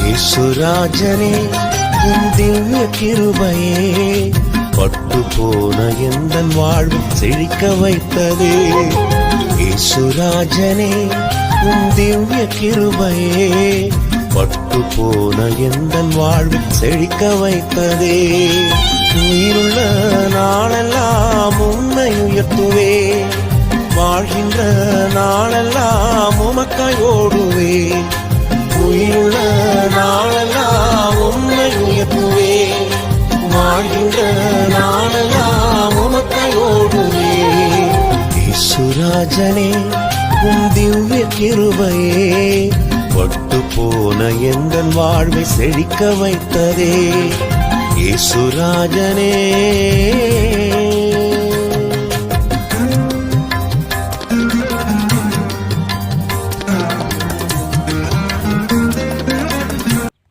இயேசுராஜனே உம் திவ்ய கிருபையே பட்டு போன எந்தன் வாழ்வு செழிக்க வைத்ததே. இயேசுராஜனே உம் திவ்ய கிருபையே பட்டு போன எந்தன் வாழ்வு செழிக்க வைத்ததே. உயிருள்ள நாளெல்லாம் உம்மை உயர்த்துவே, வாழ்கின்ற நாளெல்லாம் உமக்காய் ஓடுவே. உயிருள்ள நாளெல்லாம் உம்மை உயர்த்துவே, வாழ்கின்ற நாளெல்லாம் உமக்காய் ஓடுவே. இயேசுராஜனே உம் திவ்ய கிருபையே பட்டு போன எந்தன் வாழ்வை செழிக்க வைத்ததே. இயேசுராஜனே